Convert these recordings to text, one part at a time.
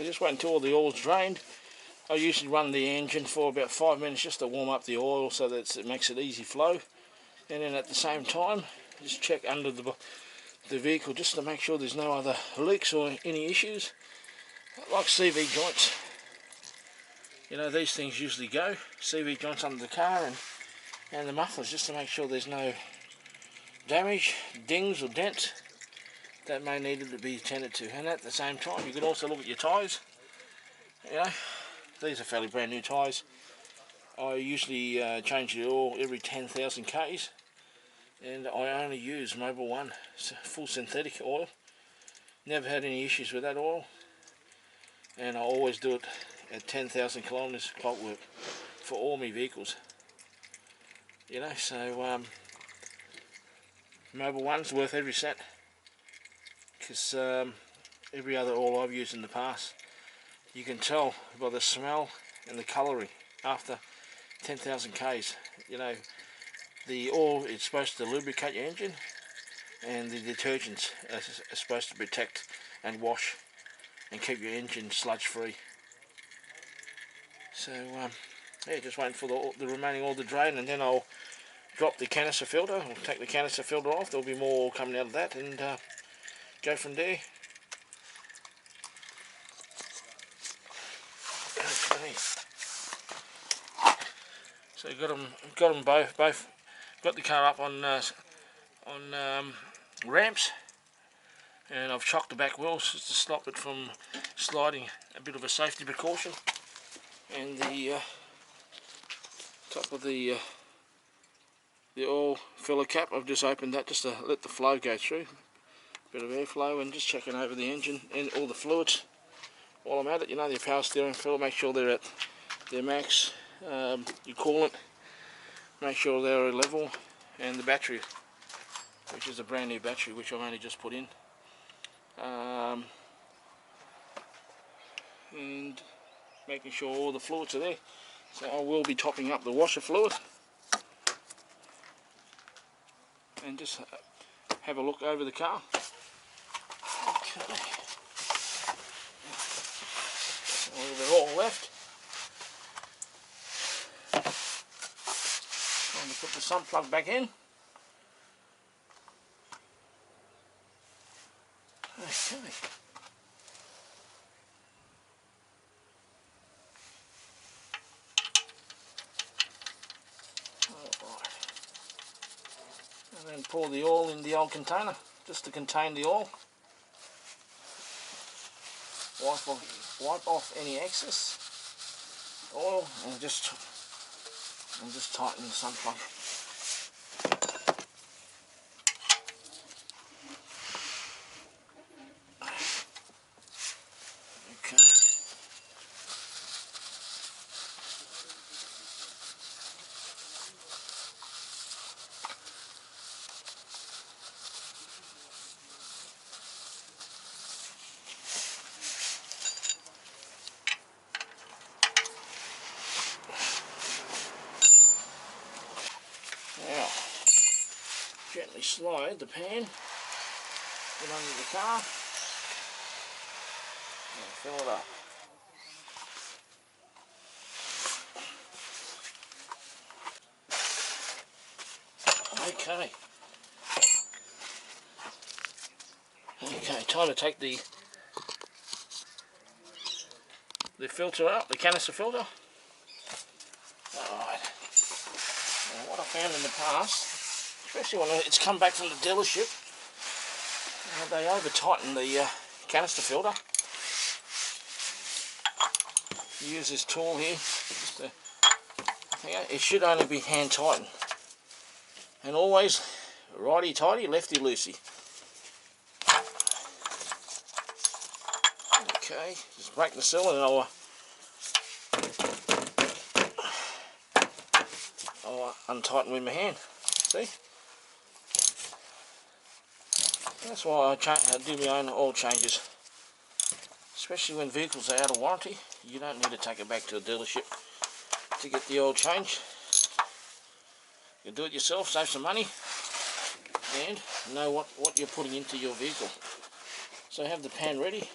So just wait until all the oil's drained. I usually run the engine for about 5 minutes just to warm up the oil so that it makes it easy flow. And then at the same time, just check under the vehicle just to make sure there's no other leaks or any issues. Like CV joints, you know, these things usually go. CV joints under the car and the mufflers, just to make sure there's no damage, dings or dents that may need to be tended to. And at the same time, you can also look at your tyres. You know, these are fairly brand new tyres. I usually change the oil every 10,000 k's, and I only use Mobil 1 full synthetic oil. Never had any issues with that oil, and I always do it at 10,000 kilometres clock work for all my vehicles. You know, so Mobil 1's worth every cent, because every other oil I've used in the past, you can tell by the smell and the colouring after 10,000 k's. You know, the oil is supposed to lubricate your engine, and the detergents are supposed to protect and wash and keep your engine sludge free. So yeah, just waiting for the remaining oil to drain, and then I'll drop the canister filter. I'll take the canister filter off. There'll be more oil coming out of that, and go from there. Okay. So got them both. Got the car up on ramps, and I've chocked the back wheels just to stop it from sliding. A bit of a safety precaution. And the top of the oil filler cap, I've just opened that just to let the flow go through. Bit of airflow, and just checking over the engine and all the fluids while I'm at it. You know, your power steering fluid, make sure they're at their max. Your coolant, make sure they're level, and the battery, which is a brand new battery which I've only just put in. And making sure all the fluids are there. So I will be topping up the washer fluid, and just have a look over the car. Okay. A little bit of oil left. Time to put the sump plug back in. Okay. And then pour the oil in the old container just to contain the oil. Wipe off any excess oil, and just tighten the sump plug. Okay. Now, gently slide the pan in under the car and fill it up. Okay. Okay, time to take the filter out, the canister filter. Alright. Now what I found in the past, especially when it's come back from the dealership, they over tighten the canister filter. You use this tool here, just to, it should only be hand tightened. And always righty tighty, lefty loosey. Okay, just break the seal, and I'll untighten with my hand. See? That's why I do my own oil changes. Especially when vehicles are out of warranty, you don't need to take it back to a dealership to get the oil change. You can do it yourself, save some money, and know what you're putting into your vehicle. So have the pan ready.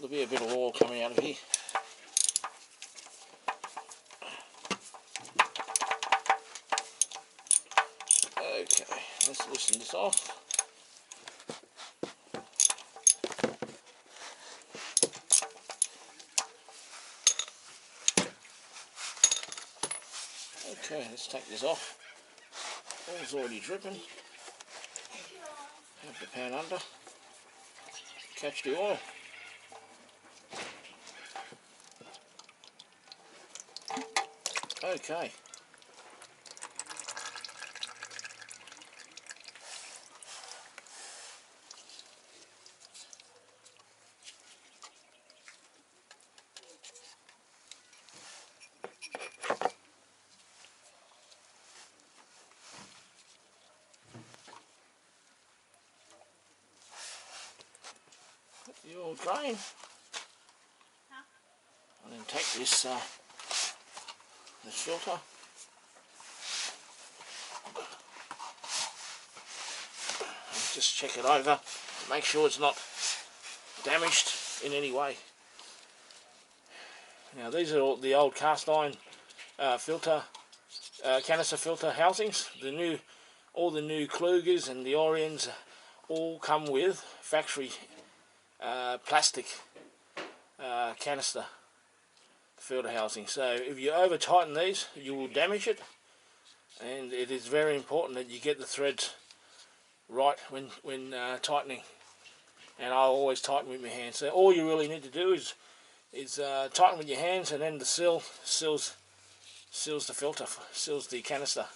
There'll be a bit of oil coming out of here. Okay, let's loosen this off. Okay, let's take this off. Oil's already dripping. Have the pan under. Catch the oil. Okay. Let the oil drain. And then take this filter. And just check it over. Make sure it's not damaged in any way. Now these are all the old cast iron filter, canister filter housings. All the new Klugers and the Orions all come with factory plastic canister filter housing. So if you over tighten these, you will damage it, and it is very important that you get the threads right when tightening. And I always tighten with my hands. So all you really need to do is tighten with your hands, and then the seal seals the filter, seals the canister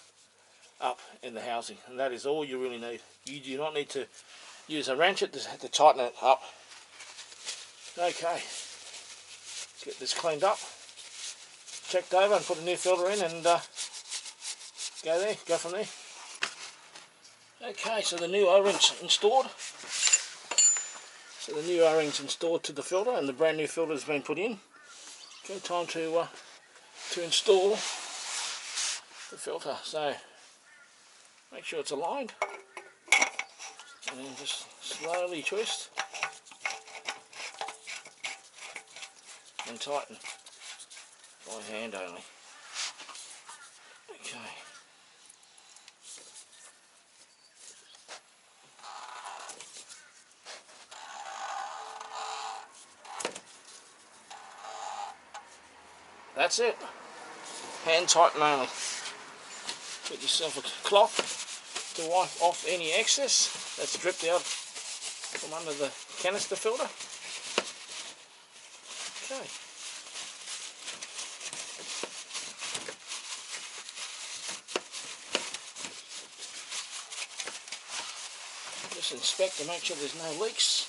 up in the housing, and that is all you really need. You do not need to use a wrench to tighten it up. Okay, get this cleaned up, checked over, and put a new filter in, and go from there. Okay, so the new O-ring's installed. So the new O-ring's installed to the filter, and the brand new filter has been put in. Okay, time to install the filter. So make sure it's aligned, and then just slowly twist and tighten by hand only. Okay. That's it. Hand tighten only. Get yourself a cloth to wipe off any excess that's dripped out from under the canister filter. Okay. Just inspect to make sure there's no leaks.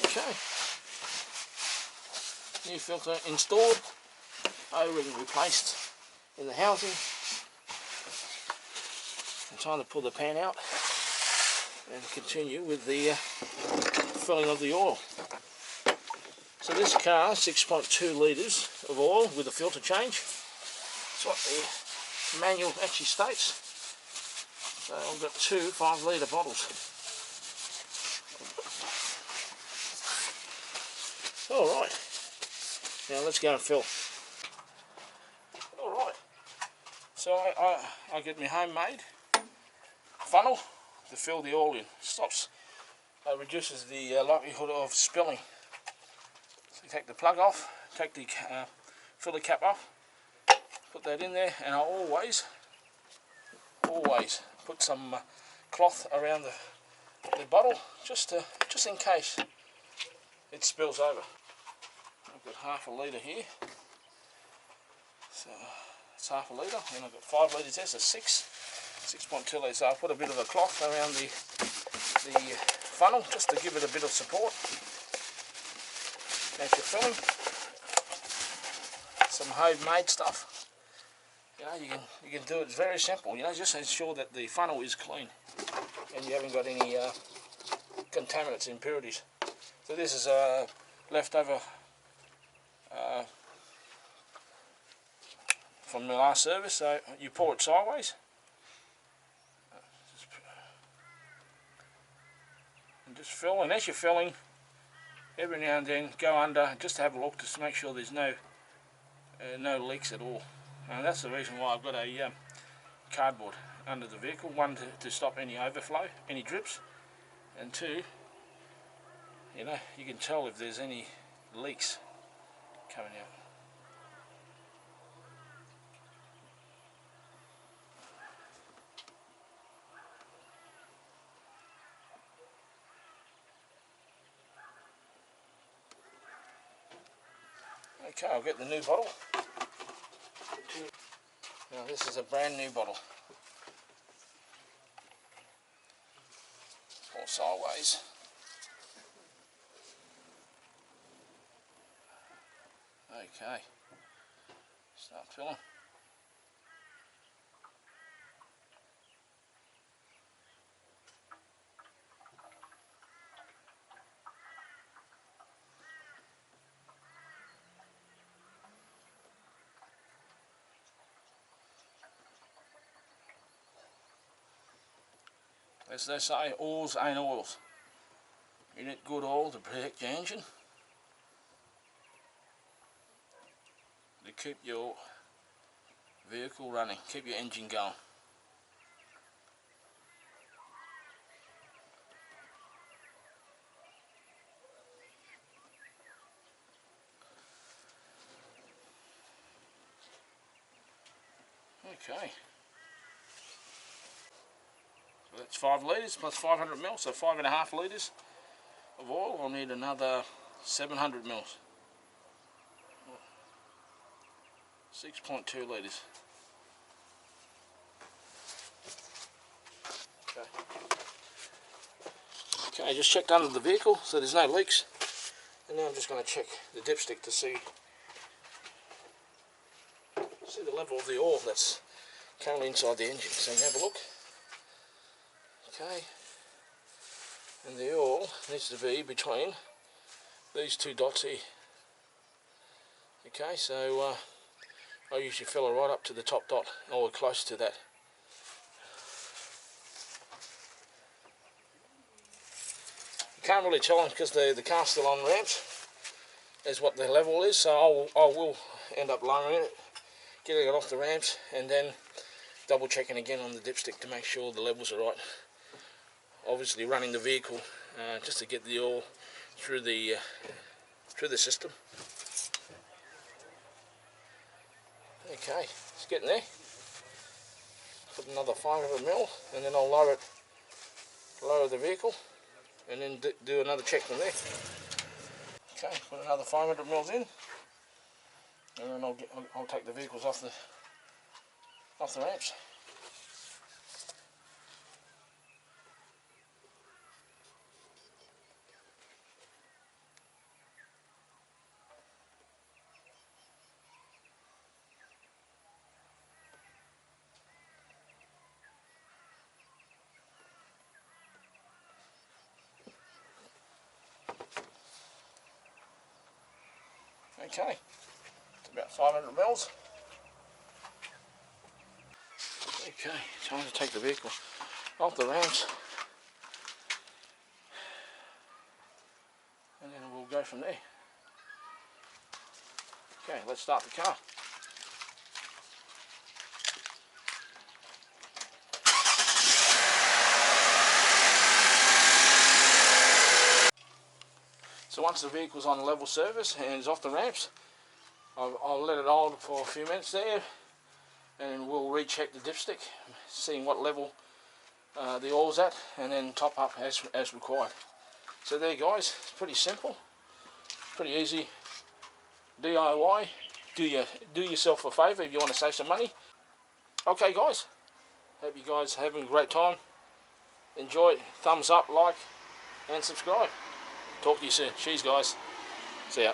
Okay. New filter installed. O-ring replaced in the housing. And time to pull the pan out and continue with the filling of the oil. So this car, 6.2 litres of oil with a filter change. That's what the manual actually states. So I've got two 5-litre bottles. Alright, now let's go and fill. Alright, so I get my homemade funnel to fill the oil in. Stops, reduces the likelihood of spilling. So you take the plug off, take the filler cap off, put that in there, and I always put some cloth around the bottle just in case it spills over. I've got half a litre here, so it's half a litre, and I've got 5 litres there, so 6.2 litres. So I put a bit of a cloth around the funnel just to give it a bit of support. As you're filling, some homemade stuff. You know, you can do it very simple. You know, just ensure that the funnel is clean and you haven't got any contaminants, impurities. So this is leftover from the last service. So you pour it sideways. And just fill, and as you're filling, every now and then go under just to have a look to make sure there's no leaks at all. And that's the reason why I've got a cardboard under the vehicle. One, to stop any overflow, any drips, and two, you know, you can tell if there's any leaks coming out. Okay, I'll get the new bottle. Now this is a brand new bottle. All sideways. Okay, start filling. As they say, oils ain't oils. You need good oil to protect your engine, to keep your vehicle running, keep your engine going. Okay. So that's 5 litres plus 500 mils, so 5.5 litres of oil. I'll need another 700 mils. 6.2 litres. Okay, I just checked under the vehicle so there's no leaks, and now I'm just going to check the dipstick to see the level of the oil that's currently inside the engine. So you have a look. Okay, and the oil needs to be between these two dots here. Okay, so I usually fill it right up to the top dot, or close to that. You can't really tell them because the car's still on ramps as what the level is, so I will end up lowering it, getting it off the ramps, and then double checking again on the dipstick to make sure the levels are right. Obviously running the vehicle just to get the oil through the system. Okay, it's getting there. Put another 500 mil, and then I'll lower the vehicle, and then do another check from there. Okay, put another 500 mils in, and then I'll take the vehicles off the ramps. Okay, it's about 500 mils. Okay, time to take the vehicle off the ramps, and then we'll go from there. Okay, let's start the car. So once the vehicle's on level service and is off the ramps, I'll let it hold for a few minutes there, and we'll recheck the dipstick, seeing what level the oil's at, and then top up as required. So there guys, it's pretty simple, pretty easy DIY. Do yourself a favour if you want to save some money. Okay guys, hope you guys are having a great time. Enjoy it, thumbs up, like and subscribe. Talk to you soon. Cheers guys. See ya.